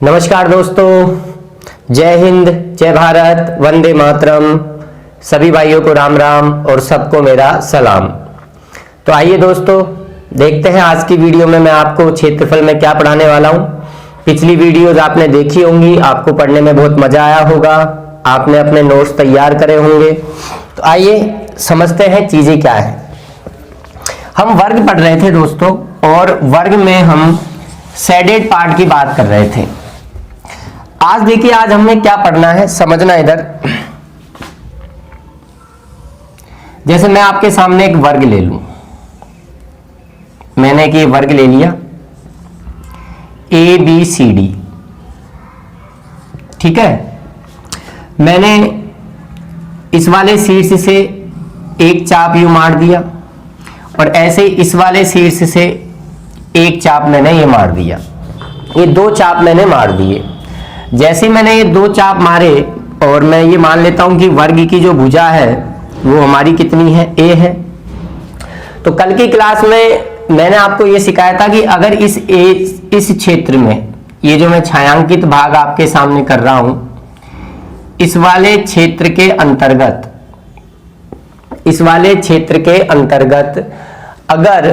नमस्कार दोस्तों, जय हिंद, जय भारत, वंदे मातरम। सभी भाइयों को राम राम और सबको मेरा सलाम। तो आइए दोस्तों, देखते हैं आज की वीडियो में मैं आपको क्षेत्रफल में क्या पढ़ाने वाला हूं। पिछली वीडियोज आपने देखी होंगी, आपको पढ़ने में बहुत मजा आया होगा, आपने अपने नोट्स तैयार करे होंगे। तो आइए समझते हैं चीजें क्या है। हम वर्ग पढ़ रहे थे दोस्तों, और वर्ग में हम शेडेड पार्ट की बात कर रहे थे। आज देखिए, आज हमने क्या पढ़ना है, समझना इधर। जैसे मैं आपके सामने एक वर्ग ले लूं, मैंने एक ये वर्ग ले लिया ABCD, ठीक है। मैंने इस वाले शीर्ष से एक चाप यूं मार दिया, और ऐसे इस वाले शीर्ष से एक चाप मैंने ये मार दिया। ये दो चाप मैंने मार दिए। जैसे मैंने ये दो चाप मारे, और मैं ये मान लेता हूं कि वर्ग की जो भुजा है वो हमारी कितनी है, A है। तो कल की क्लास में मैंने आपको ये सिखाया था कि अगर इस क्षेत्र में, ये जो मैं छायांकित भाग आपके सामने कर रहा हूं, इस वाले क्षेत्र के अंतर्गत, इस वाले क्षेत्र के अंतर्गत अगर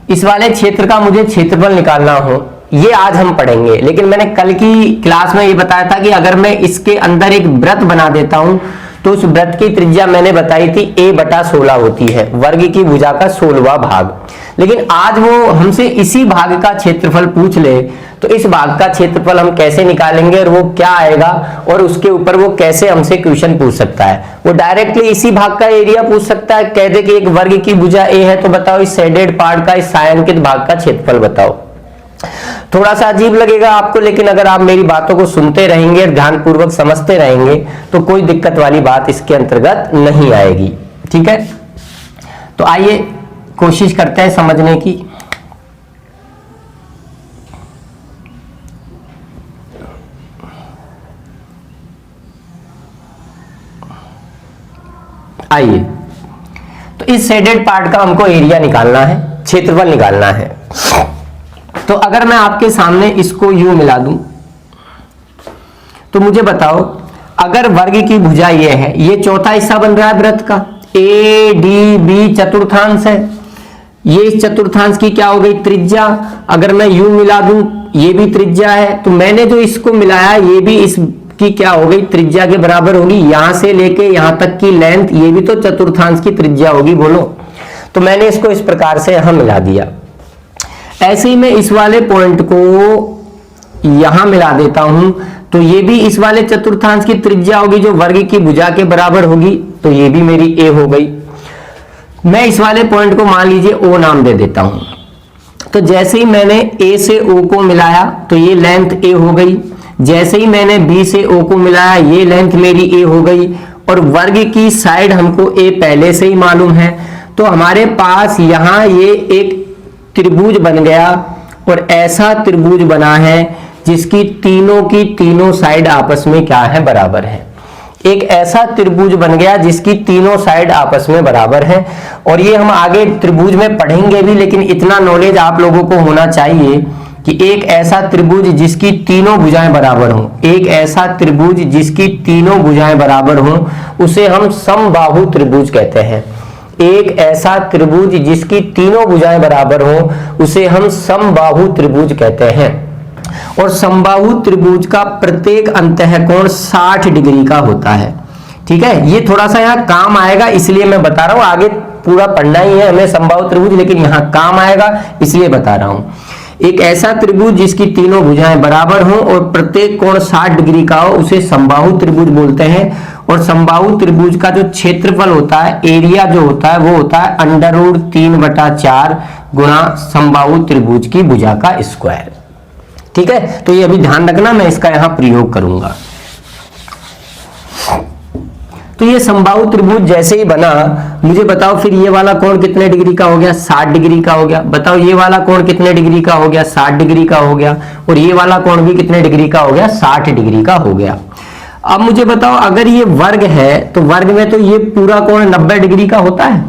इस वाले क्षेत्र का मुझे क्षेत्रफल निकालना हो, ये आज हम पढ़ेंगे। लेकिन मैंने कल की क्लास में ये बताया था कि अगर मैं इसके अंदर एक वृत्त बना देता हूं, तो उस वृत्त की त्रिज्या मैंने बताई थी A/16 होती है, वर्ग की भुजा का 16वां भाग। लेकिन आज वो हमसे इसी भाग का क्षेत्रफल पूछ ले, तो इस भाग का क्षेत्रफल हम कैसे निकालेंगे और वो क्या आएगा, और उसके ऊपर वो कैसे हमसे क्वेश्चन पूछ सकता है। वो डायरेक्टली इसी भाग का एरिया पूछ सकता है, कह दे कि एक वर्ग की भुजा A है, तो बताओ इस शेडेड पार्ट का, इस छायांकित भाग का क्षेत्रफल बताओ। थोड़ा सा अजीब लगेगा आपको, लेकिन अगर आप मेरी बातों को सुनते रहेंगे और ध्यानपूर्वक समझते रहेंगे, तो कोई दिक्कत वाली बात इसके अंतर्गत नहीं आएगी, ठीक है। तो आइए कोशिश करते हैं समझने की। आइए, तो इस शेडेड पार्ट का हमको एरिया निकालना है, क्षेत्रफल निकालना है। तो अगर मैं आपके सामने इसको यूं मिला दूं, तो मुझे बताओ, अगर वर्ग की भुजा ये है, ये चौथा हिस्सा बन रहा है वृत्त का, ADB चतुर्थांश है, ये इस चतुर्थांश की क्या हो गई, त्रिज्या। अगर मैं यूं मिला दूं, ये भी त्रिज्या है, तो मैंने जो इसको मिलाया, ये भी इसकी क्या हो गई, त्रिज्या के बराबर होगी। यहां से लेके यहां तक की लेंथ, ये भी तो चतुर्थांश की त्रिज्या होगी, बोलो। तो मैंने इसको इस प्रकार से यहां मिला दिया। ऐसे ही मैं इस वाले पॉइंट को यहां मिला देता हूं, तो ये भी इस वाले चतुर्थांश की त्रिज्या होगी, जो वर्ग की भुजा के बराबर होगी, तो ये भी मेरी A हो गई। मैं इस वाले पॉइंट को मान लीजिए O नाम दे देता हूं। तो जैसे ही मैंने A से O को मिलाया, तो ये लेंथ A हो गई। जैसे ही मैंने B से O को मिलाया, ये लेंथ मेरी A हो गई। और वर्ग की साइड हमको A पहले से ही मालूम है, तो हमारे पास यहां ये एक त्रिभुज बन गया, और ऐसा त्रिभुज बना है जिसकी तीनों की तीनों साइड आपस में क्या है, बराबर है। एक ऐसा त्रिभुज बन गया जिसकी तीनों साइड आपस में बराबर है। और ये हम आगे त्रिभुज में पढ़ेंगे भी, लेकिन इतना नॉलेज आप लोगों को होना चाहिए कि एक ऐसा त्रिभुज जिसकी तीनों भुजाएं बराबर हों, एक ऐसा त्रिभुज जिसकी तीनों भुजाएं बराबर हों, उसे हम समबाहु त्रिभुज कहते हैं। एक ऐसा त्रिभुज जिसकी तीनों भुजाएं बराबर हों, उसे हम समबाहु त्रिभुज कहते हैं। और समबाहु त्रिभुज का प्रत्येक अंतःकोण 60 डिग्री का होता है, ठीक है। ये थोड़ा सा यहाँ काम आएगा, इसलिए मैं बता रहा हूं, आगे पूरा पढ़ना ही है हमें समबाहु त्रिभुज, लेकिन यहाँ काम आएगा इसलिए बता रहा हूं। एक ऐसा त्रिभुज जिसकी तीनों भुजाएं बराबर हों और प्रत्येक कोण 60 डिग्री का हो, उसे समबाहु त्रिभुज बोलते हैं। और समबाहु त्रिभुज का जो क्षेत्रफल होता है, एरिया जो होता है, वो होता है √3/4 गुणा समबाहु त्रिभुज की भुजा का स्क्वायर, ठीक है। तो ये अभी ध्यान रखना, मैं इसका यहां प्रयोग करूंगा। तो ये समबाहु त्रिभुज जैसे ही बना, मुझे बताओ फिर ये वाला कोण कितने डिग्री का हो गया, 60 डिग्री का हो गया। बताओ ये वाला कोण कितने डिग्री का हो गया, 60 डिग्री का हो गया। और ये वाला कोण भी कितने डिग्री का हो गया, 60 डिग्री का हो गया। अब मुझे बताओ, अगर ये वर्ग है, तो वर्ग में तो ये पूरा कोण 90 डिग्री का होता है,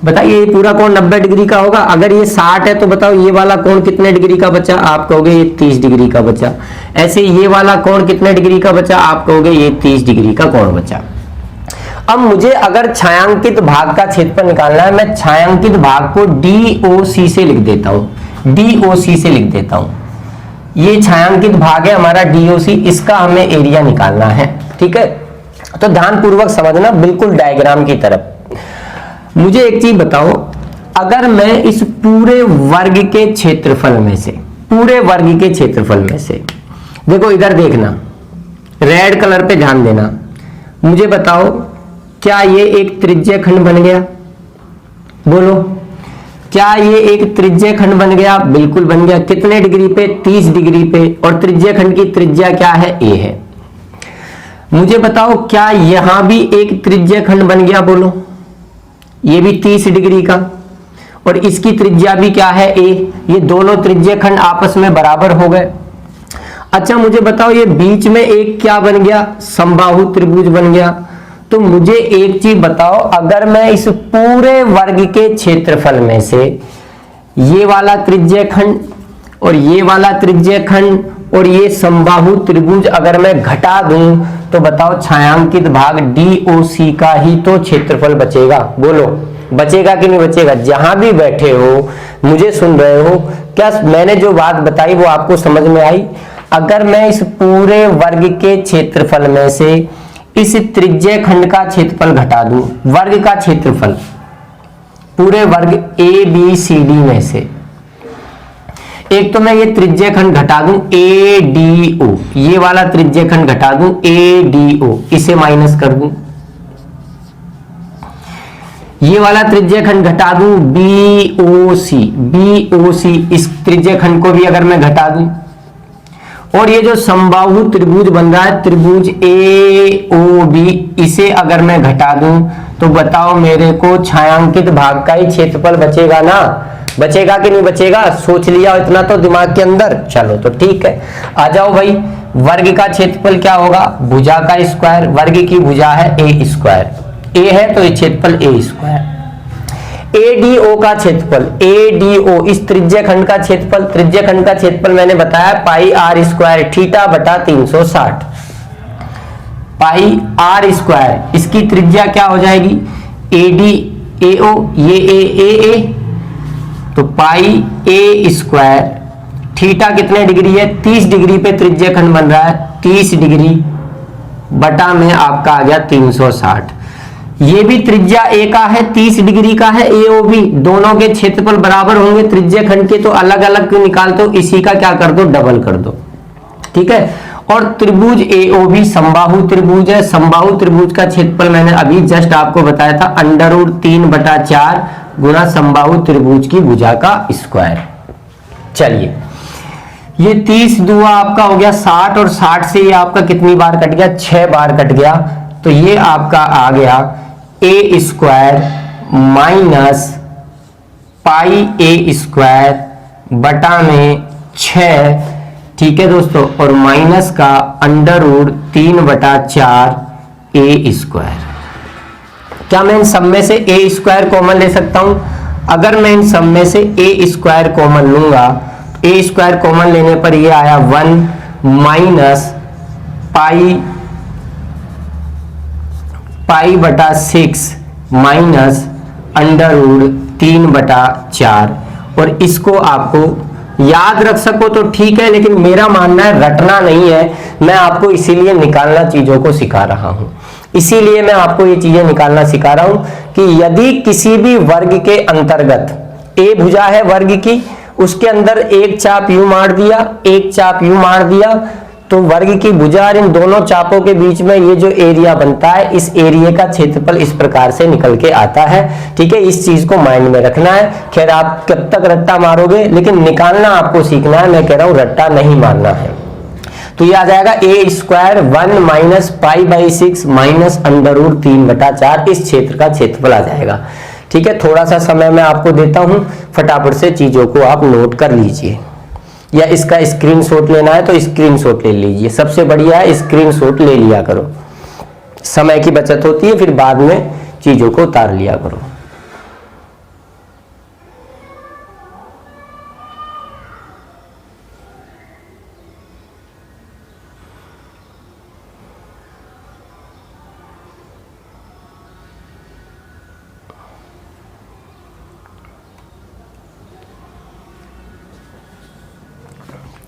बताइए ये पूरा कोण 90 डिग्री का होगा। अगर ये 60 है तो बताओ ये वाला कोण कितने डिग्री का बचा, आप कहोगे ये 30 डिग्री का बचा। ऐसे ये वाला कोण कितने डिग्री का बचा, आप कहोगे ये 30 डिग्री का कोण बचा। अब मुझे अगर छायांकित भाग का क्षेत्रफल निकालना है, मैं छायांकित भाग को DOC से लिख देता हूं, DOC से लिख देता हूं। ये छायांकित भाग है हमारा DOC, इसका हमें एरिया निकालना है। ठीक है, तो ध्यानपूर्वक समझना, बिल्कुल डायग्राम की तरफ। मुझे एक चीज बताओ, अगर मैं इस पूरे वर्ग के क्षेत्रफल में से, पूरे वर्ग के क्षेत्रफल में से, देखो इधर देखना, रेड कलर पे ध्यान देना, मुझे बताओ क्या ये एक त्रिज्य खंड बन गया? बोलो, क्या ये एक त्रिज्य खंड बन गया? बिल्कुल बन गया। कितने डिग्री पे? 30 डिग्री पे। और त्रिज्य खंड की त्रिज्या क्या है? A है। मुझे बताओ क्या यहां भी एक त्रिज्य खंड बन गया? बोलो, ये भी 30 डिग्री का और इसकी त्रिज्या भी क्या है? A। ये दोनों त्रिज्य खंड आपस में बराबर हो गए। अच्छा मुझे बताओ ये बीच में एक क्या बन गया? समबाहु त्रिभुज बन गया। तो मुझे एक चीज बताओ, अगर मैं इस पूरे वर्ग के क्षेत्रफल में से ये वाला त्रिज्य खंड और ये वाला त्रिज्य खंड और ये समबाहु त्रिभुज अगर मैं घटा दूं तो बताओ छायांकित भाग DOC का ही तो क्षेत्रफल बचेगा। बोलो, बचेगा कि नहीं बचेगा? जहां भी बैठे हो, मुझे सुन रहे हो, क्या मैंने जो बात बताई वो आपको समझ में आई? अगर मैं इस पूरे वर्ग के क्षेत्रफल में से इस त्रिज्य खंड का क्षेत्रफल घटा दूं, वर्ग का क्षेत्रफल पूरे वर्ग ABCD में से, एक तो मैं ये त्रिज्य खंड घटा दूं ADO, ये वाला त्रिज्य खंड घटा दूं ADO, इसे माइनस कर दूं, ये वाला त्रिज्य खंड घटा दूं BOC, इस त्रिज्य खंड को भी अगर मैं घटा दूं, और ये जो समबाहु त्रिभुज बन रहा है त्रिभुज AOB, इसे अगर मैं घटा दूं तो बताओ मेरे को छायांकित भाग का ही क्षेत्रफल बचेगा ना? बचेगा कि नहीं बचेगा? सोच लिया इतना तो दिमाग के अंदर। चलो तो ठीक है, आ जाओ भाई। वर्ग का क्षेत्रफल क्या होगा? भुजा का स्क्वायर। वर्ग की भुजा है A स्क्वायर, A है तो ये क्षेत्रफल A स्क्वायर। ADO का क्षेत्रफल, ADO इस त्रिज्य खंड का क्षेत्रफल, त्रिज्य खंड का क्षेत्रफल मैंने बताया पाई R स्क्वायर थीटा बटा 360, पाई R स्क्वायर। इसकी त्रिज्या क्या हो जाएगी? ADAO, ये A, तो पाई A स्क्वायर, थीटा कितने डिग्री है? 30 डिग्री पे त्रिज्य खंड बन रहा है, 30 डिग्री बटा में आपका आ गया 360। ये भी त्रिज्या A का है, 30 डिग्री का है AOB, दोनों के क्षेत्रफल बराबर होंगे त्रिज्य खंड के, तो अलग अलग क्यों निकालते हो? इसी का क्या कर दो? डबल कर दो। ठीक है, और त्रिभुज AOB समबाहु त्रिभुज है। समबाहु त्रिभुज का क्षेत्रफल मैंने अभी जस्ट आपको बताया था, √3/4 गुणा समबाहु त्रिभुज की भुजा का स्क्वायर। चलिए, ये 30 दुआ आपका हो गया 60, और 60 से ये आपका कितनी बार कट गया? 6 बार कट गया। तो ये आपका आ गया A square minus pi A square बटा में 6। ठीक है दोस्तों, और माइनस का √3/4 A स्क्वायर। क्या मैं इन सब में से A स्क्वायर कॉमन ले सकता हूं? अगर मैं इन सब में से A स्क्वायर कॉमन लूंगा, A स्क्वायर कॉमन लेने पर ये आया 1 माइनस पाई बटा 6 माइनस √3/4। और इसको आपको याद रख सको तो ठीक है, लेकिन मेरा मानना है रटना नहीं है। मैं आपको इसीलिए निकालना चीजों को सिखा रहा हूं, इसीलिए मैं आपको ये चीजें निकालना सिखा रहा हूं कि यदि किसी भी वर्ग के अंतर्गत A भुजा है वर्ग की, उसके अंदर एक चाप यूं मार दिया, एक चाप यूं मार दिया, तो वर्ग की भुजा और इन दोनों चापों के बीच में ये जो एरिया बनता है, इस एरिया का क्षेत्रफल इस प्रकार से निकल के आता है। ठीक है, इस चीज को माइंड में रखना है। खैर आप कब तक रट्टा मारोगे, लेकिन निकालना आपको सीखना है। मैं कह रहा हूं रट्टा नहीं मारना है। तो ये आ जाएगा A स्क्वायर 1 माइनस पाई/6 माइनस √3/4, इस क्षेत्र का क्षेत्रफल आ जाएगा। ठीक है, थोड़ा सा समय मैं आपको देता हूं, फटाफट से चीजों को आप नोट कर लीजिए, या इसका स्क्रीनशॉट लेना है तो स्क्रीनशॉट ले लीजिए। सबसे बढ़िया है स्क्रीनशॉट ले लिया करो, समय की बचत होती है, फिर बाद में चीजों को उतार लिया करो।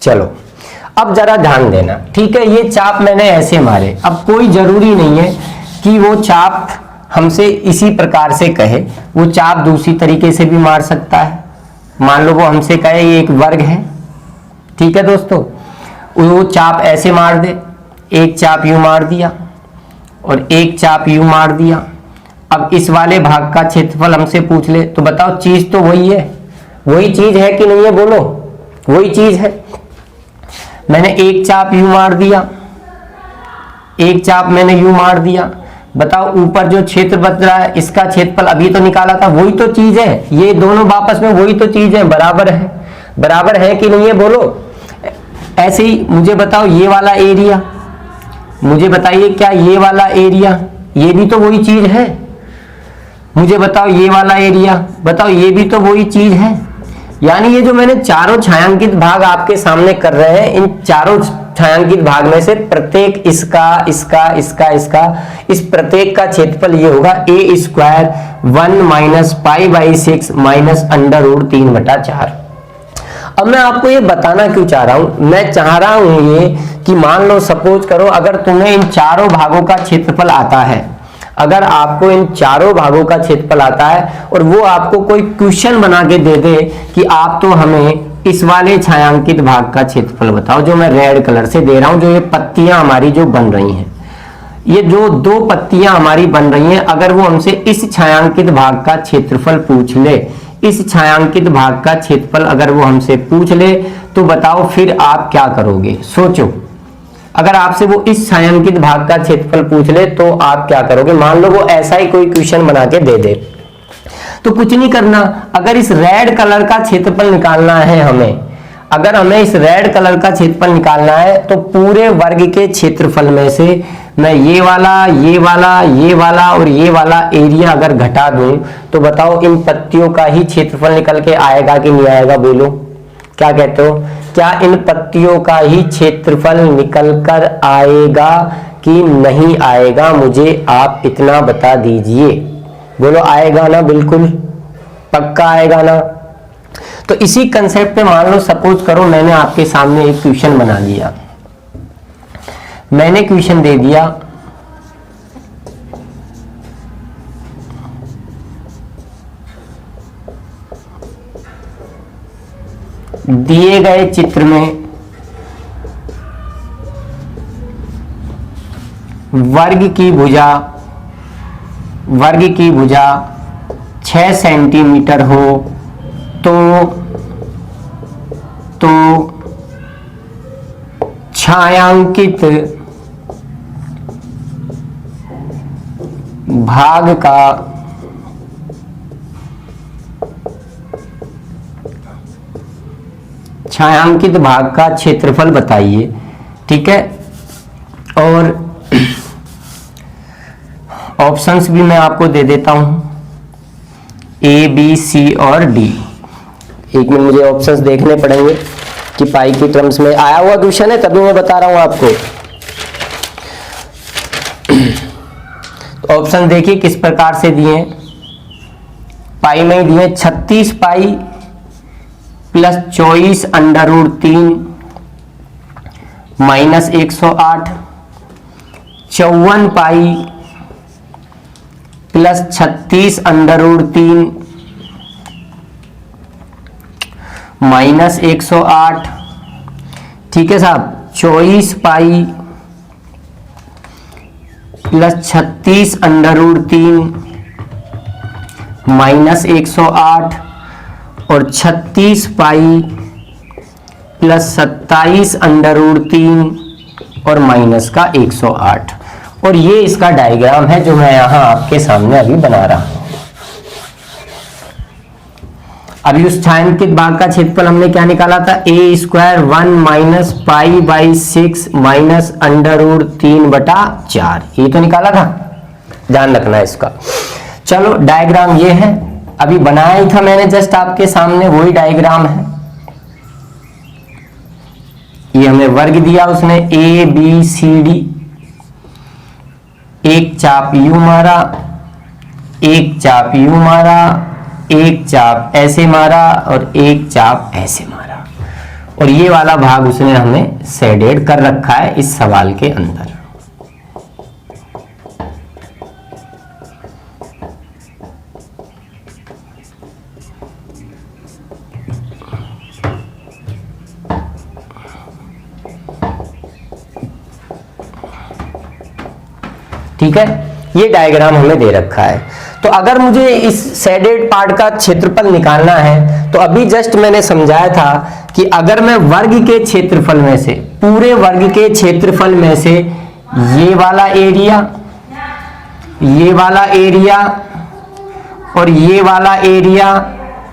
चलो अब जरा ध्यान देना, ठीक है। ये चाप मैंने ऐसे मारे, अब कोई जरूरी नहीं है कि वो चाप हमसे इसी प्रकार से कहे, वो चाप दूसरी तरीके से भी मार सकता है। मान लो वो हमसे कहे ये एक वर्ग है, ठीक है दोस्तों, वो चाप ऐसे मार दे, एक चाप यूं मार दिया और एक चाप यूं मार दिया। अब इस वाले भाग का क्षेत्रफल हमसे पूछ ले, तो बताओ चीज तो वही है, वही चीज है कि नहीं है, बोलो वही चीज है। मैंने एक चाप यूं मार दिया, एक चाप मैंने यूं मार दिया, बताओ ऊपर जो क्षेत्र बच रहा है इसका क्षेत्रफल अभी तो निकाला था, वही तो चीज है, ये दोनों वापस में वही तो चीज है, बराबर है, बराबर है कि नहीं है, बोलो। ऐसे ही मुझे बताओ ये वाला एरिया, मुझे बताइए क्या ये वाला एरिया ये भी तो वही चीज है। मुझे बताओ ये वाला एरिया, बताओ ये भी तो वही चीज है। यानी ये जो मैंने चारों छायांकित भाग आपके सामने कर रहे हैं, इन चारों छायांकित भाग में से प्रत्येक इसका इसका इसका इसका इस प्रत्येक का क्षेत्रफल ये होगा a square 1 minus pi by 6 minus under root 3/4। अब मैं आपको ये बताना क्यों चाह रहा हूं, मैं चाह रहा हूं ये कि मान लो सपोज करो अगर तुम्हें इन चारों भागों का क्षेत्रफल आता है, अगर आपको इन चारों भागों का क्षेत्रफल आता है और वो आपको कोई क्वेश्चन बना के दे दे कि आप तो हमें इस वाले छायांकित भाग का क्षेत्रफल बताओ, जो मैं रेड कलर से दे रहा हूं, जो ये पत्तियां हमारी जो बन रही हैं, ये जो दो पत्तियां हमारी बन रही हैं, अगर वो हमसे इस छायांकित भाग का क्षेत्रफल पूछ ले, इस छायांकित भाग का क्षेत्रफल अगर वो हमसे पूछ ले, तो बताओ फिर आप क्या करोगे, सोचो। अगर आपसे वो इस छायांकित भाग का क्षेत्रफल पूछ ले तो आप क्या करोगे। मान लो वो ऐसा ही कोई क्वेश्चन बना के दे दे, तो कुछ नहीं करना, अगर इस रेड कलर का क्षेत्रफल निकालना है हमें, अगर हमें इस रेड कलर का क्षेत्रफल निकालना है, तो पूरे वर्ग के क्षेत्रफल में से मैं ये वाला ये वाला ये वाला और ये वाला एरिया अगर घटा दूं, तो बताओ इन पत्तियों का ही क्षेत्रफल निकल के आएगा कि नहीं आएगा, बोलो क्या कहते हो। क्या इन पत्तियों का ही क्षेत्रफल निकल कर आएगा कि नहीं आएगा, मुझे आप इतना बता दीजिए, बोलो आएगा ना, बिल्कुल पक्का आएगा ना। तो इसी कंसेप्ट पे मान लो सपोज करो मैंने आपके सामने एक क्वेश्चन बना दिया, मैंने क्वेश्चन दे दिया दिए गए चित्र में वर्ग की भुजा 6 सेंटीमीटर हो तो छायांकित भाग का क्षेत्रफल बताइए, ठीक है। और ऑप्शंस भी मैं आपको दे देता हूं, ए बी सी और डी। एक मिनट मुझे ऑप्शंस देखने पड़ेंगे कि पाई की टर्म्स में आया हुआ क्वेश्चन है, तभी मैं बता रहा हूं आपको। तो ऑप्शन देखिए किस प्रकार से दिए, पाई में ही दिए 36 pi plus 24 under root 3 minus 108, 54 pi plus 36 under root 3 minus 108, ठीक है साहब, 24 pi plus 36 under root 3 minus 108 और 36 पाई प्लस 27 अंडर रूट 3 और माइनस का 108। और ये इसका डायग्राम है जो मैं यहां आपके सामने अभी बना रहा हूं। अभी उस छायांकित भाग का क्षेत्रफल हमने क्या निकाला था, A square 1 minus pi by 6 minus under root 3/4, ये तो निकाला था, ध्यान रखना है इसका। चलो डायग्राम ये है, अभी बनाया ही था मैंने जस्ट आपके सामने, वही डायग्राम है। ये हमें वर्ग दिया उसने ए बी सी डी, एक चाप यू मारा, एक चाप यू मारा, एक चाप ऐसे मारा और एक चाप ऐसे मारा। और ये वाला भाग उसने हमें शेडेड कर रखा है इस सवाल के अंदर। ठीक है, ये डायग्राम हमें दे रखा है। तो अगर मुझे इस शेडेड पार्ट का क्षेत्रफल निकालना है तो अभी जस्ट मैंने समझाया था कि अगर मैं वर्ग के क्षेत्रफल में से, पूरे वर्ग के क्षेत्रफल में से ये वाला एरिया, ये वाला एरिया और ये वाला एरिया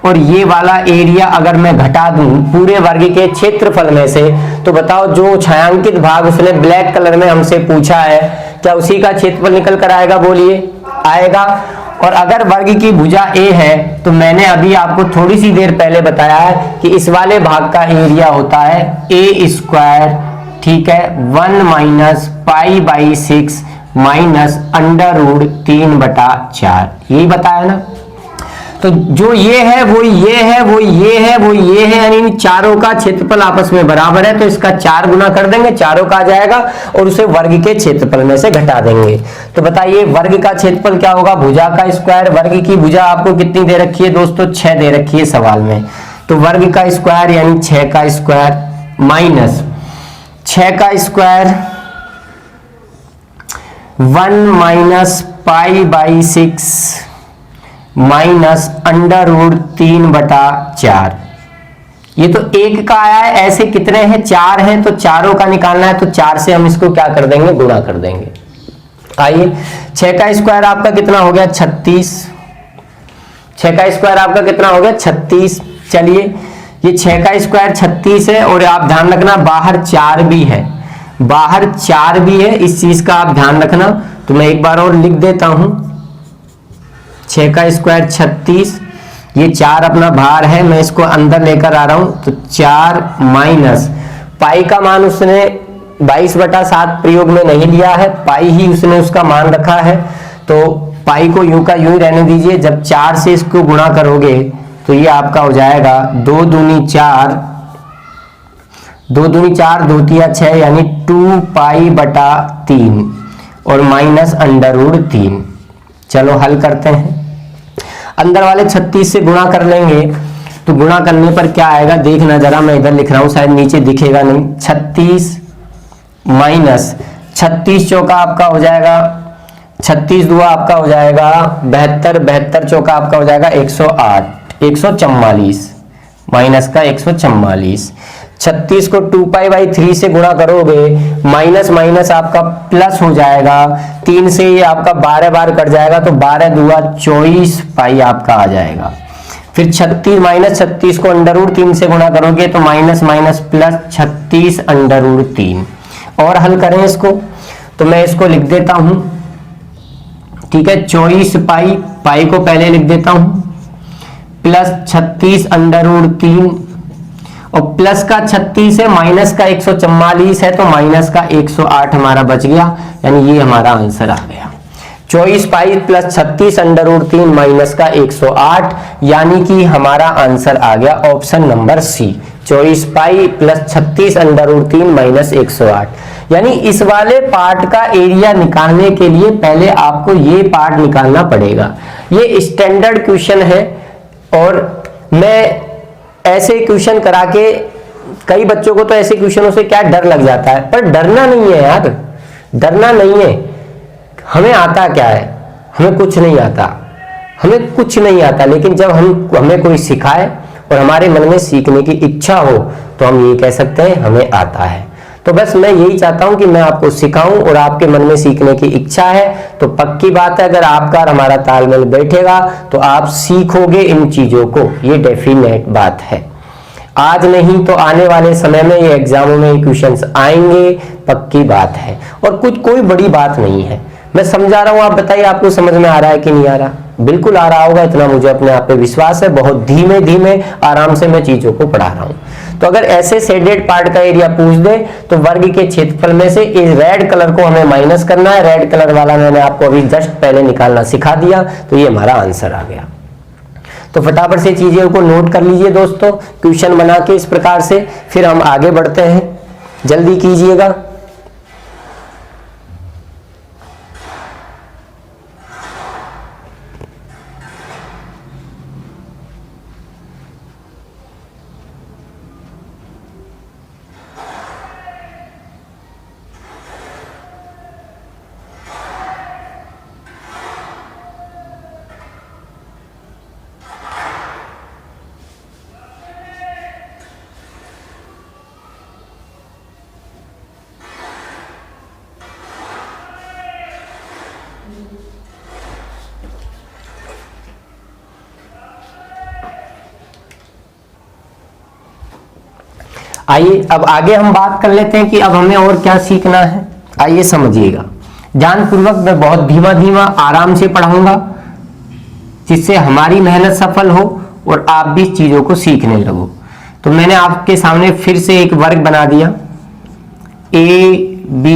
और ये वाला एरिया अगर मैं घटा दूं पूरे वर्ग के क्षेत्रफल में से, तो बताओ जो छायांकित भाग उसने ब्लैक कलर में हमसे पूछा है, क्या उसी का क्षेत्रफल निकल कर आएगा? बोलिए, आएगा। और अगर वर्ग की भुजा ए है तो मैंने अभी आपको थोड़ी सी देर पहले बताया है कि इस वाले भाग का एरिया होता है ए स्क्वायर, ठीक है, 1 minus pi by 6 minus under root 3/4, यही बताया ना। तो जो ये है वो ये है वो ये है वो ये है, यानी इन चारों का क्षेत्रफल आपस में बराबर है, तो इसका 4 गुना कर देंगे, चारों का आ जाएगा और उसे वर्ग के क्षेत्रफल में से घटा देंगे। तो बताइए वर्ग का क्षेत्रफल क्या होगा? भुजा का स्क्वायर। वर्ग की भुजा आपको कितनी दे रखी है दोस्तों? 6 दे रखी है सवाल में। तो वर्ग का स्क्वायर यानी 6 का स्क्वायर माइनस 6 का square 1 minus pi by 6 minus under root 3/4। ये तो 1 का आया है, ऐसे कितने हैं? 4 हैं, तो चारों का निकालना है, तो 4 से हम इसको क्या कर देंगे? गुणा कर देंगे। आइए, 6 का स्क्वायर आपका कितना हो गया? 36। 6 का स्क्वायर आपका कितना हो गया? 36। चलिए, ये 6 का स्क्वायर 36 है और आप ध्यान रखना बाहर 4 भी है, बाहर 4 भी है, इस चीज का आप ध्यान रखना। तो मैं एक बार और लिख देता हूं, 6 का स्क्वायर 36, ये 4 अपना बाहर है, मैं इसको अंदर लेकर आ रहा हूं, तो 4 माइनस पाई का मान उसने 22/7 प्रयोग में नहीं लिया है, पाई ही उसने उसका मान रखा है, तो पाई को यूं का यूं रहने दीजिए। जब 4 से इसको गुणा करोगे तो ये आपका हो जाएगा 2 दूनी 4, 2 दूनी 4, 2 तिया 6, यानी 2π/3 और माइनस अंडर रूट 3। चलो हल करते हैं। अंदर वाले 36 से गुणा कर लेंगे, तो गुणा करने पर क्या आएगा देखना जरा, मैं इधर लिख रहा हूं, शायद नीचे दिखेगा नहीं। 36 माइनस 36 चौका आपका हो जाएगा 36 दुआ आपका हो जाएगा 72, 72 चौका आपका हो जाएगा 108, 144 माइनस का 144। 36 को 2π/3 से गुणा करोगे, माइनस माइनस आपका प्लस हो जाएगा, 3 से ये आपका 12 बार कट जाएगा, तो 12 दुआ 24 पाई आपका आ जाएगा। फिर 36 माइनस 36 को अंडर रूट 3 से गुणा करोगे तो minus minus plus 36 under root 3। और हल करें इसको, तो मैं इसको लिख देता हूं, ठीक है, 24 पाई, पाई को पहले लिख देता हूं, प्लस 36 अंडर रूट 3, और प्लस का 36 है, माइनस का 144 है, तो माइनस का 108 हमारा बच गया, यानी ये हमारा आंसर आ गया। 24 pi plus 36 under root 3 minus का 108, यानी कि हमारा आंसर आ गया option number C, 24 pi plus 36 under root 3 minus 108। यानी इस वाले पार्ट का एरिया निकालने के लिए पहले आपको ये पार्ट निकालना पड़ेगा। ये स्टैंडर्ड क्वेश्चन है और मैं ऐसे क्वेश्चन करा के, कई बच्चों को तो ऐसे क्वेश्चनों से क्या डर लग जाता है, पर डरना नहीं है यार, डरना नहीं है। हमें आता क्या है? हमें कुछ नहीं आता, हमें कुछ नहीं आता, लेकिन जब हमें कोई सिखाए और हमारे मन में सीखने की इच्छा हो तो हम ये कह सकते हैं हमें आता है। तो बस मैं यही चाहता हूं कि मैं आपको सिखाऊं और आपके मन में सीखने की इच्छा है तो पक्की बात है, अगर आपका और हमारा तालमेल बैठेगा तो आप सीखोगे इन चीजों को, ये डेफिनेट बात है। आज नहीं तो आने वाले समय में ये एग्जामों में क्वेश्चंस आएंगे, पक्की बात है, और कोई बड़ी बात नहीं है। मैं समझा रहा हूं, आप बताइए आपको समझ में आ रहा है कि नहीं आ रहा? बिल्कुल आ रहा होगा, इतना मुझे अपने आप पे विश्वास है। बहुत धीमे धीमे आराम से मैं चीजों को पढ़ा रहा हूं। तो अगर ऐसे शेडेड पार्ट का एरिया पूछ दे तो वर्ग के क्षेत्रफल में से इस रेड कलर को हमें माइनस करना है। रेड कलर वाला मैंने आपको अभी जस्ट पहले निकालना सिखा दिया, तो ये हमारा आंसर आ गया। तो फटाफट से चीज़ों को नोट कर लीजिए दोस्तों, क्वेश्चन बना के इस प्रकार से, फिर हम आगे बढ़ते हैं, जल्दी कीजिएगा। आइए अब आगे हम बात कर लेते हैं कि अब हमें और क्या सीखना है। आइए समझिएगा ध्यानपूर्वक, मैं बहुत धीमा धीमा आराम से पढ़ाऊंगा जिससे हमारी मेहनत सफल हो और आप भी चीजों को सीखने लगो। तो मैंने आपके सामने फिर से एक वर्ग बना दिया, A, B,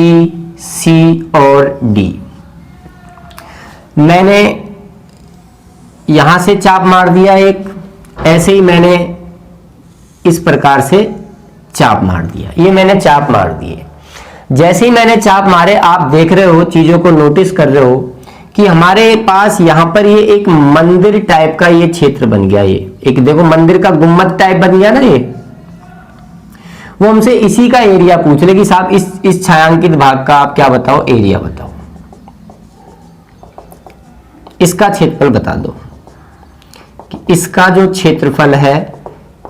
C और D। मैंने यहां से चाप मार दिया एक, ऐसे ही मैंने इस प्रकार से चाप मार दिया, ये मैंने चाप मार दिए। जैसे ही मैंने चाप मारे, आप देख रहे हो, चीजों को नोटिस कर रहे हो कि हमारे पास यहां पर ये एक मंदिर टाइप का ये क्षेत्र बन गया, ये एक देखो मंदिर का गुम्बद टाइप बन गया ना ये। वो हमसे इसी का एरिया पूछ ले कि साहब इस छायांकित भाग का आप क्या बताओ, एरिया बताओ, इसका क्षेत्रफल बता दो कि इसका जो क्षेत्रफल है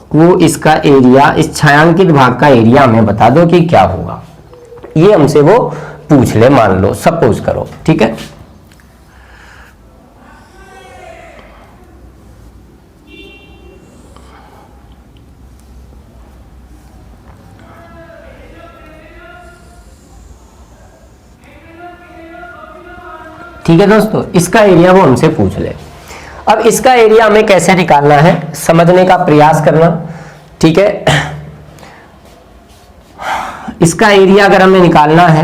वो इसका एरिया, इस छायांकित भाग का एरिया हमें बता दो कि क्या होगा। ये हमसे वो पूछ ले, मान लो, सपोज करो, ठीक है। ठीक है दोस्तों, इसका एरिया वो हमसे पूछ ले। अब इसका एरिया हमें कैसे निकालना है, समझने का प्रयास करना, ठीक है। इसका एरिया अगर हमें निकालना है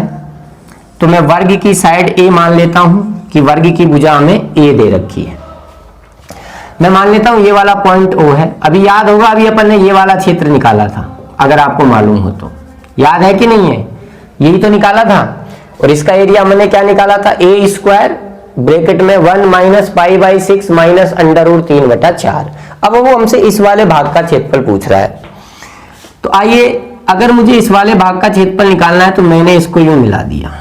तो मैं वर्ग की साइड A मान लेता हूं कि वर्ग की भुजा हमें A दे रखी है। मैं मान लेता हूं ये वाला पॉइंट O है। अभी याद होगा, अभी अपन ने ये वाला क्षेत्र निकाला था, अगर आपको मालूम हो तो, याद है कि नहीं है, यही तो निकाला था। और इसका एरिया हमने क्या निकाला था, A स्क्वायर ब्रैकेट में 1 minus pi by 6 minus under root 3/4। अब वो हमसे इस वाले भाग का क्षेत्रफल पूछ रहा है। तो आइए, अगर मुझे इस वाले भाग का क्षेत्रफल निकालना है तो मैंने इसको यूं मिला दिया।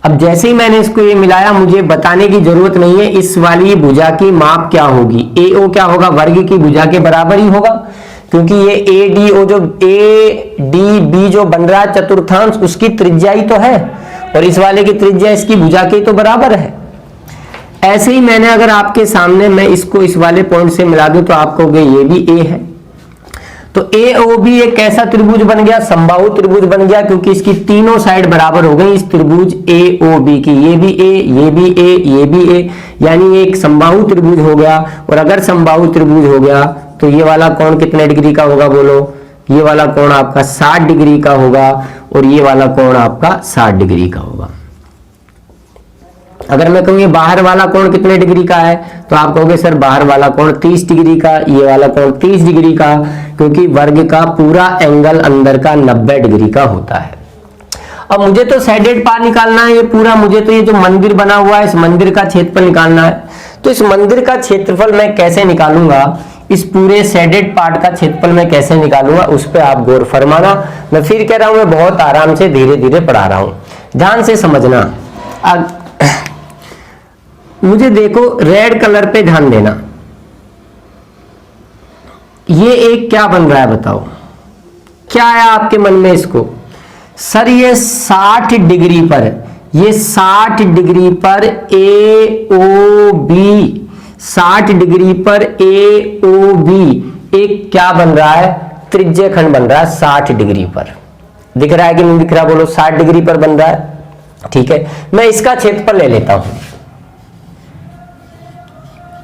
अब जैसे ही मैंने इसको ये मिलाया, मुझे बताने की जरूरत नहीं है इस वाली भुजा की माप क्या होगी। AO क्या होगा, वर्ग की भुजा के बराबर ही होगा, क्योंकि ये ADO जो ADB जो बन रहा है चतुर्थांश, उसकी त्रिज्या ही तो है, और इस वाले की त्रिज्या इसकी भुजा के तो बराबर है। ऐसे ही मैंने अगर आपके सामने मैं इसको इस वाले पॉइंट से मिला दूं तो आप कहोगे ये भी A है। तो AOB एक कैसा त्रिभुज बन गया, समबाहु त्रिभुज बन गया, क्योंकि इसकी तीनों साइड बराबर हो गई इस त्रिभुज AOB की। ये भी A, ये भी A, ये भी A, यानी एक समबाहु त्रिभुज हो गया। और अगर समबाहु त्रिभुज हो गया तो ये वाला कोण कितने डिग्री का होगा, बोलो। ये वाला कोण आपका 60 डिग्री का होगा और ये वाला कोण आपका 60 डिग्री का होगा। अगर मैं कहूँ ये बाहर वाला कोण कितने डिग्री का है, तो आप कहोगे सर बाहर वाला कोण 30 डिग्री का, ये वाला कोण 30 डिग्री का, क्योंकि वर्ग का पूरा एंगल अंदर का 90 डिग्री का होता है। अब मुझे तो शेडेड पार्ट निकालना है, ये पूरा, मुझे तो ये जो मंदिर बना हुआ है इस मंदिर का क्षेत्रफल निकालना है। तो इस मंदिर का क्षेत्रफल मैं कैसे निकालूंगा, इस पूरे शेडेड पार्ट का क्षेत्रफल मैं कैसे निकालूंगा, उस पर आप गौर फरमाना। मैं फिर कह रहा हूं, मैं बहुत आराम से धीरे धीरे पढ़ा रहा हूं, ध्यान से समझना। मुझे देखो, रेड कलर पे ध्यान देना। ये एक क्या बन रहा है बताओ, क्या है आपके मन में इसको, सर ये 60 डिग्री पर, ये 60 डिग्री पर AOB, 60 डिग्री पर AOB एक क्या बन रहा है, त्रिज्य खंड बन रहा है 60 डिग्री पर। दिख रहा है कि नहीं दिख रहा, बोलो। 60 डिग्री पर बन रहा है, ठीक है। मैं इसका क्षेत्रफल ले लेता हूं,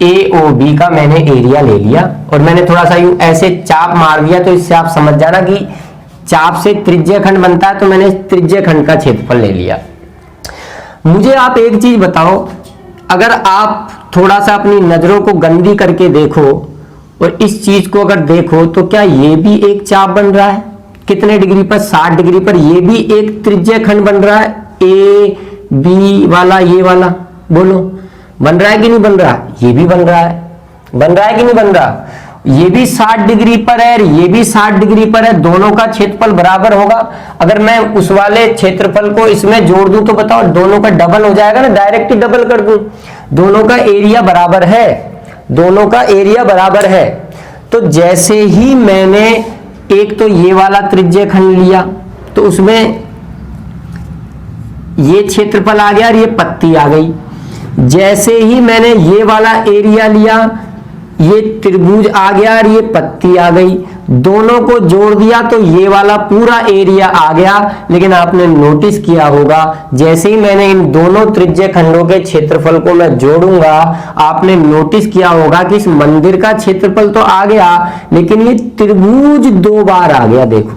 AOB का मैंने एरिया ले लिया और मैंने थोड़ा सा यूं ऐसे चाप मार दिया, तो इससे आप समझ जाना कि चाप से त्रिज्य खंड बनता है, तो मैंने त्रिज्य खंड का क्षेत्रफल ले लिया। मुझे आप एक चीज बताओ, अगर आप थोड़ा सा अपनी नजरों को गंदी करके देखो और इस चीज को अगर देखो तो क्या ये भी एक चाप बन रहा है? कितने डिग्री पर? 60 डिग्री पर। ये भी एक त्रिज्यीय खंड बन रहा है, ए बी वाला, ये वाला। बोलो बन रहा है कि नहीं बन रहा? ये भी बन रहा है। बन रहा है कि नहीं बन रहा? ये भी 60 डिग्री पर है, ये भी 60 डिग्री पर है। दोनों का क्षेत्रफल बराबर होगा। अगर मैं उस वाले क्षेत्रफल को इसमें जोड़ दूं तो बताओ, दोनों का डबल हो जाएगा ना? डायरेक्ट ही डबल कर दूं। दोनों का एरिया बराबर है, दोनों का एरिया बराबर है। तो जैसे ही मैंने एक तो ये वाला त्रिज्यीय खंड लिया तो उसमें ये क्षेत्रफल आ गया और ये पत्ती आ गई। जैसे ही मैंने ये वाला एरिया लिया, ये त्रिभुज आ गया और ये पत्ती आ गई। दोनों को जोड़ दिया तो ये वाला पूरा एरिया आ गया। लेकिन आपने नोटिस किया होगा, जैसे ही मैंने इन दोनों त्रिज्यीय खंडों के क्षेत्रफल को मैं जोड़ूंगा, आपने नोटिस किया होगा कि इस मंदिर का क्षेत्रफल तो आ गया, लेकिन ये त्रिभुज 2 बार आ गया। देखो,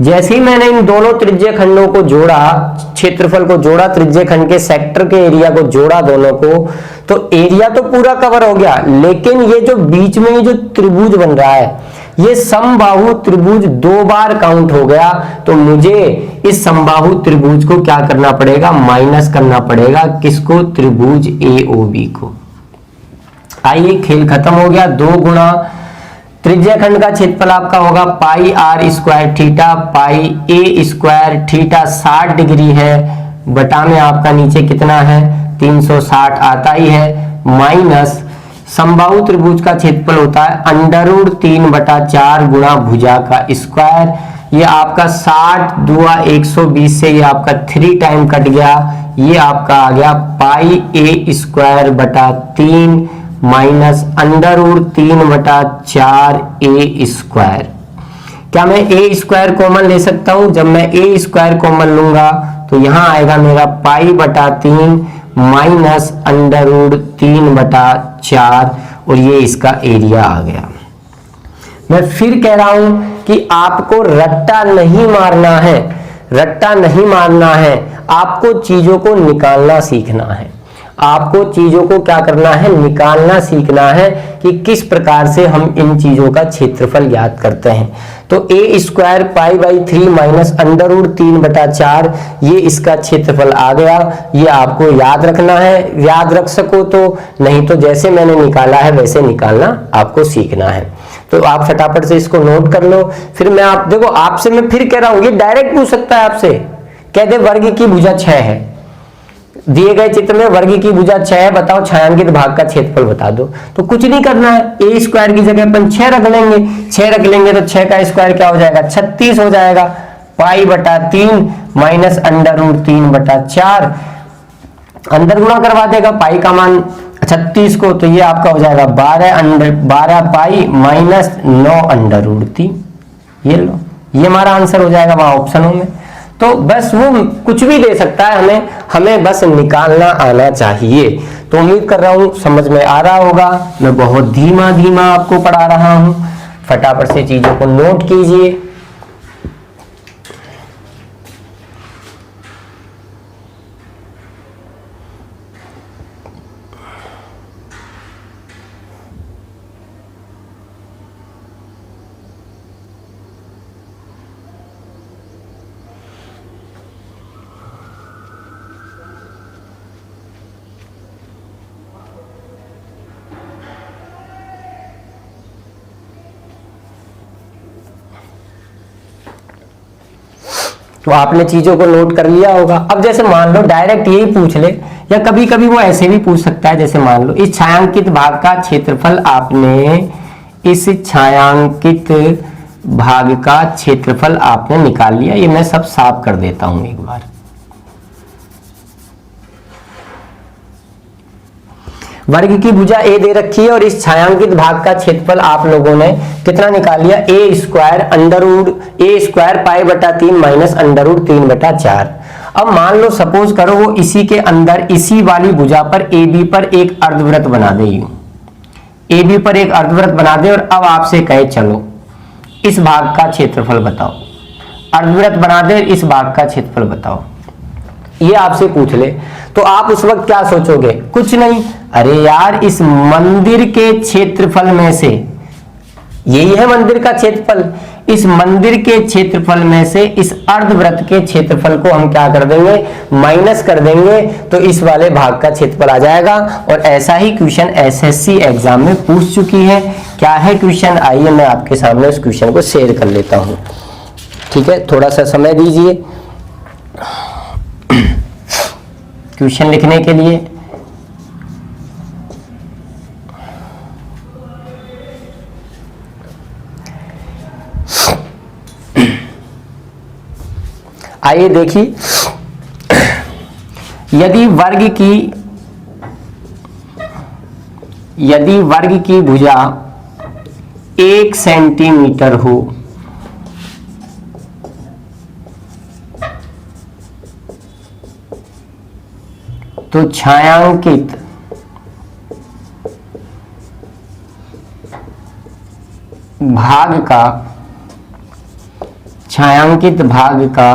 जैसे ही मैंने इन दोनों त्रिज्यीय खंडों को जोड़ा, क्षेत्रफल को जोड़ा, त्रिज्यीय खंड के सेक्टर के एरिया को जोड़ा दोनों को, तो एरिया तो पूरा कवर हो गया। लेकिन ये जो बीच में ये जो त्रिभुज बन रहा है, ये समबाहु त्रिभुज 2 बार काउंट हो गया। तो मुझे इस समबाहु त्रिभुज को क्या करना पड़ेगा? माइनस करना पड़ेगा। किसको? त्रिभुज AOB को। आइए, खेल खत्म हो गया। 2 गुणा त्रिज्यीय खंड का क्षेत्रफल आपका होगा पाई r square theta, pi a square theta 60 degree है, बटा में आपका नीचे कितना है? 360 आता ही है, माइनस समबाहु त्रिभुज का क्षेत्रफल होता है √3/4 गुणा भुजा का स्क्वायर। ये आपका 60 दुआ 120 से ये आपका 3 टाइम कट गया। ये आपका आ गया पाई a स्क्वायर बटा 3 माइनस √3/4 a स्क्वायर। क्या मैं a स्क्वायर कॉमन ले सकता हूं? जब मैं a स्क्वायर कॉमन लूंगा तो यहां आएगा मेरा पाई बटा 3 माइनस √3/4 और ये इसका एरिया आ गया। मैं फिर कह रहा हूं कि आपको रट्टा नहीं मारना है, रट्टा नहीं मारना है, आपको चीजों को निकालना सीखना है। आपको चीजों को क्या करना है? निकालना सीखना है कि किस प्रकार से हम इन चीजों का क्षेत्रफल ज्ञात करते हैं। तो a square pi by 3 minus √3/4 ये इसका क्षेत्रफल आ गया। ये आपको याद रखना है, याद रख सको तो, नहीं तो जैसे मैंने निकाला है वैसे निकालना आपको सीखना है। तो आप फटाफट से इसको नोट कर लो। फिर मैं आप देखो, आपसे मैं फिर कह रहा हूं, ये डायरेक्ट पूछ सकता है आपसे, कह दे वर्ग की भुजा 6 है, दिए गए चित्र में वर्ग की भुजा 6 है, बताओ छायांकित भाग का क्षेत्रफल बता दो। तो कुछ नहीं करना है, a स्क्वायर की जगह अपन 6 रख लेंगे। 6 रख लेंगे तो 6 का स्क्वायर क्या हो जाएगा? 36 हो जाएगा। पाई बटा 3 माइनस √3/4 अंदर गुणा करवा देगा पाई का मान 36 को, तो ये आपका हो जाएगा 12 पाई माइनस 9√3। ये लो, ये हमारा आंसर हो जाएगा वहां ऑप्शनों में। तो बस वो कुछ भी दे सकता है, हमें बस निकालना आना चाहिए। तो उम्मीद कर रहा हूं समझ में आ रहा होगा। मैं बहुत धीमा धीमा आपको पढ़ा रहा हूं, फटाफट से चीजों को नोट कीजिए। तो आपने चीजों को नोट कर लिया होगा। अब जैसे मान लो डायरेक्ट यही पूछ ले, या कभी कभी वो ऐसे भी पूछ सकता है, जैसे मान लो इस छायांकित भाग का क्षेत्रफल, आपने इस छायांकित भाग का क्षेत्रफल आपने निकाल लिया। ये मैं सब साफ कर देता हूं एक बार। वर्ग की भुजा a दे रखी है और इस छायांकित भाग का क्षेत्रफल आप लोगों ने कितना निकाल लिया? a स्क्वायर पाई बटा 3 माइनस √3/4। अब मान लो सपोज करो वो इसी के अंदर इसी वाली भुजा पर AB पर एक अर्धवृत्त बना दे, AB पर एक अर्धवृत्त बना दे और अब आपसे कहे चलो इस भाग का क्षेत्रफल बताओ। अर्धवृत्त बना दे, इस भाग का क्षेत्रफल बताओ। ये आपसे पूछ ले तो आप उस वक्त क्या सोचोगे? कुछ नहीं, अरे यार इस मंदिर के क्षेत्रफल में से, यही है मंदिर का क्षेत्रफल, इस मंदिर के क्षेत्रफल में से इस अर्धवृत्त के क्षेत्रफल को हम क्या कर देंगे? माइनस कर देंगे, तो इस वाले भाग का क्षेत्रफल आ जाएगा। और ऐसा ही क्वेश्चन एसएससी एग्जाम में पूछ चुकी है। क्या है क्वेश्चन? आइए मैं आपके सामने उस क्वेश्चन को शेयर कर लेता हूं। ठीक है, थोड़ा सा समय दीजिए क्वेश्चन लिखने के लिए। आइए देखिए, यदि वर्ग की भुजा 1 सेंटीमीटर हो तो छायांकित भाग का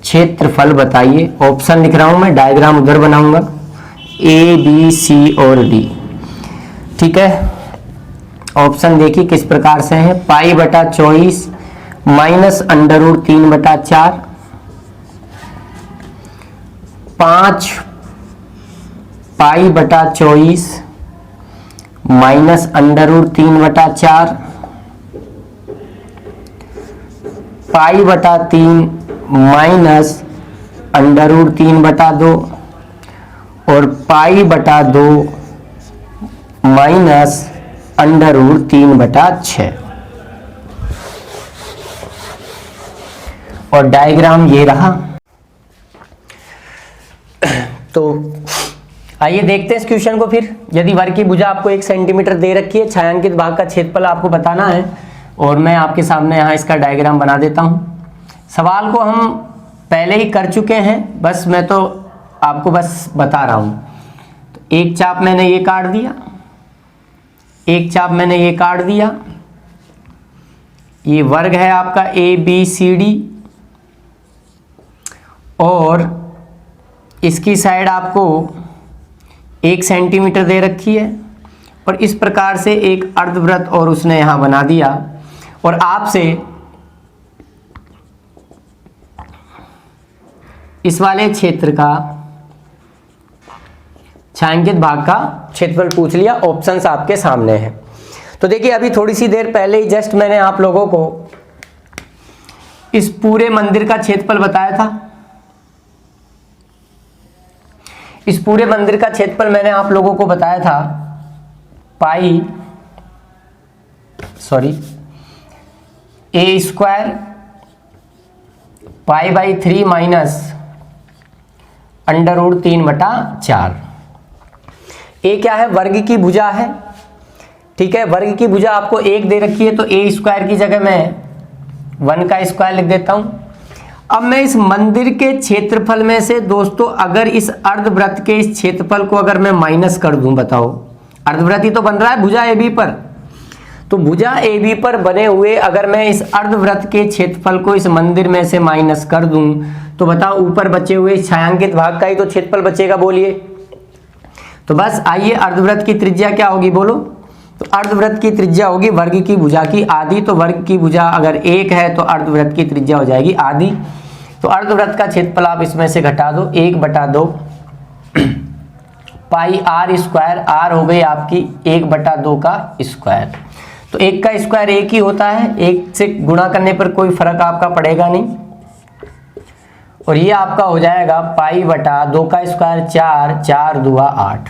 क्षेत्रफल बताइए। ऑप्शन लिख रहा हूं मैं, डायग्राम उधर बनाऊंगा, ए बी सी और डी। ठीक है, ऑप्शन देखिए किस प्रकार से है। पाई बटा 24 माइनस अंडर रूट 3/4, 5 पाई बटा 24 माइनस अंडर रूट 3/4, पाई बटा 3 माइनस अंडर रूट 3/2 और पाई बटा 2 माइनस अंडर रूट 3/6। और डायग्राम ये रहा। तो आइए देखते हैं इस क्वेश्चन को फिर। यदि वर्ग की भुजा आपको 1 सेंटीमीटर दे रखी है, छायांकित भाग का क्षेत्रफल आपको बताना है, और मैं आपके सामने यहाँ इसका डायग्राम बना देता हूँ। सवाल को हम पहले ही कर चुके हैं, बस मैं तो आपको बस बता रहा हूँ। तो एक चाप मैंने ये काट दिया, एक चाप मैंने ये काट दिया। ये वर्ग है आपका ABCD, और इसकी साइड आपको 1 सेंटीमीटर दे रखी है, और इस प्रकार से एक अर्धवृत्त और उसने यहां बना दिया। और आपसे इस वाले क्षेत्र का छायांकित भाग का क्षेत्रफल पूछ लिया। ऑप्शंस आपके सामने हैं। तो देखिए, अभी थोड़ी सी देर पहले ही जस्ट मैंने आप लोगों को इस पूरे मंदिर का क्षेत्रफल बताया था। इस पूरे मंदिर का क्षेत्रफल मैंने आप लोगों को बताया था a² pi by 3 minus under root 3/4। A क्या है? वर्ग की भुजा है। ठीक है, वर्ग की भुजा आपको 1 दे रखी है, तो a² की जगह मैं 1 का स्क्वायर लिख देता हूं। अब मैं इस मंदिर के क्षेत्रफल में से दोस्तों, अगर इस अर्धवृत्त के इस क्षेत्रफल को अगर मैं माइनस कर दूं, बताओ, अर्धवृत्त ही तो बन रहा है भुजा AB पर, तो भुजा AB पर बने हुए अगर मैं इस अर्धवृत्त के क्षेत्रफल को इस मंदिर में से माइनस कर दूं, तो बताओ ऊपर बचे हुए छायांकित भाग का ही तो क्षेत्रफल बचेगा, बोलिए। तो बस आइए, अर्धवृत्त की त्रिज्या क्या होगी बोलो? तो अर्धवृत्त की त्रिज्या होगी वर्ग की भुजा की आधी। तो वर्ग की भुजा अगर 1 है तो अर्धवृत्त की त्रिज्या हो जाएगी आधी। तो अर्धवृत्त का क्षेत्रफल आप इसमें से घटा दो, 1/2 पाई r², r हो गई आपकी 1/2 का स्क्वायर। तो 1 का स्क्वायर 1 ही होता है, 1 से गुणा करने पर कोई फर्क आपका पड़ेगा नहीं। और ये आपका हो जाएगा पाई बटा 2 का स्क्वायर 4, 4 दूआ 8।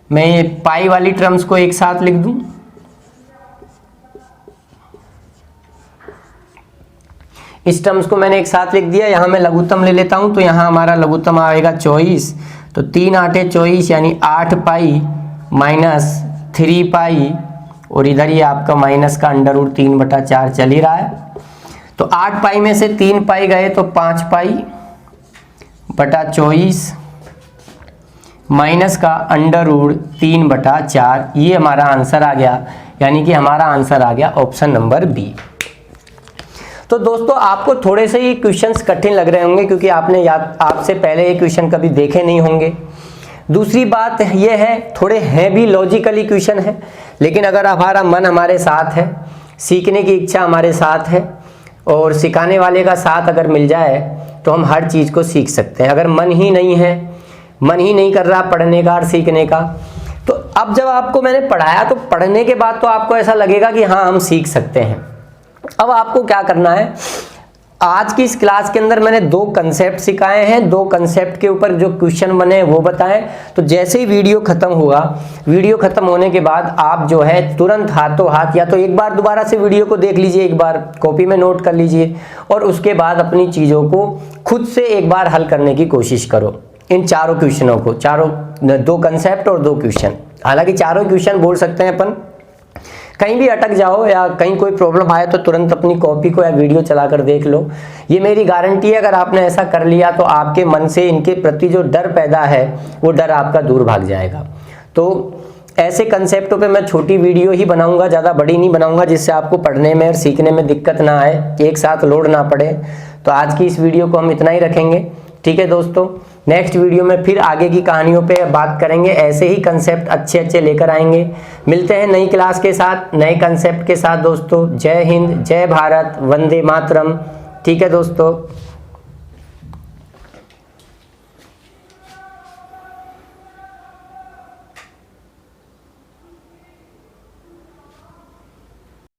मैं ये पाई वाली टर्म्स को एक साथ लिख दूं, इस टर्म्स को मैंने एक साथ लिख दिया। यहां मैं लघुत्तम ले लेता हूं, तो यहां हमारा लघुत्तम आएगा 24। तो 3 8 24 यानी 8 पाई माइनस 3 पाई, और इधर ये आपका माइनस का अंडर रूट 3/4 चल ही रहा है। तो 8 पाई में से 3 पाई गए तो 5 पाई बटा 24 माइनस का अंडर रूट 3/4। ये हमारा आंसर आ गया, यानी कि हमारा आंसर आ गया ऑप्शन नंबर बी। तो दोस्तों आपको थोड़े से ही क्वेश्चंस कठिन लग रहे होंगे क्योंकि आपसे पहले ये क्वेश्चन कभी देखे नहीं होंगे। दूसरी बात ये है, थोड़े हैं भी लॉजिकली क्वेश्चन है, लेकिन अगर हमारा मन हमारे साथ है, सीखने की इच्छा हमारे साथ है और सिखाने वाले का साथ अगर मिल जाए तो हम हर चीज़ को सीख सकते हैं। अगर मन ही नहीं है, मन ही नहीं कर रहा पढ़ने का और सीखने का, तो अब जब आपको मैंने पढ़ाया तो पढ़ने के बाद तो आपको ऐसा लगेगा कि हाँ हम सीख सकते हैं। अब आपको क्या करना है, आज की इस क्लास के अंदर मैंने 2 कंसेप्ट सिखाए हैं, 2 कंसेप्ट के ऊपर जो क्वेश्चन बने वो बताएं। तो जैसे ही वीडियो खत्म हुआ, वीडियो खत्म होने के बाद आप जो है तुरंत हाथों हाथ या तो एक बार दोबारा से वीडियो को देख लीजिए, एक बार कॉपी में नोट कर लीजिए और उसके बाद अपनी चीज़ों को खुद से एक बार हल करने की कोशिश करो। इन चारों क्वेश्चनों को, 2 कंसेप्ट और 2 क्वेश्चन, हालांकि चारों क्वेश्चन बोल सकते हैं अपन। कहीं भी अटक जाओ या कहीं कोई प्रॉब्लम आए तो तुरंत अपनी कॉपी को या वीडियो चलाकर देख लो। ये मेरी गारंटी है, अगर आपने ऐसा कर लिया तो आपके मन से इनके प्रति जो डर पैदा है वो डर आपका दूर भाग जाएगा। तो ऐसे कंसेप्टों पे मैं छोटी वीडियो ही बनाऊंगा, ज़्यादा बड़ी नहीं बनाऊंगा, जिससे आपको पढ़ने में और सीखने में दिक्कत ना आए, एक साथ लोड ना पड़े। तो आज की इस वीडियो को हम इतना ही रखेंगे, ठीक है दोस्तों। नेक्स्ट वीडियो में फिर आगे की कहानियों पे बात करेंगे, ऐसे ही कंसेप्ट अच्छे लेकर आएंगे। मिलते हैं नई क्लास के साथ, नए कंसेप्ट के साथ दोस्तों। जय हिंद, जय भारत, वंदे मातरम। ठीक है दोस्तों।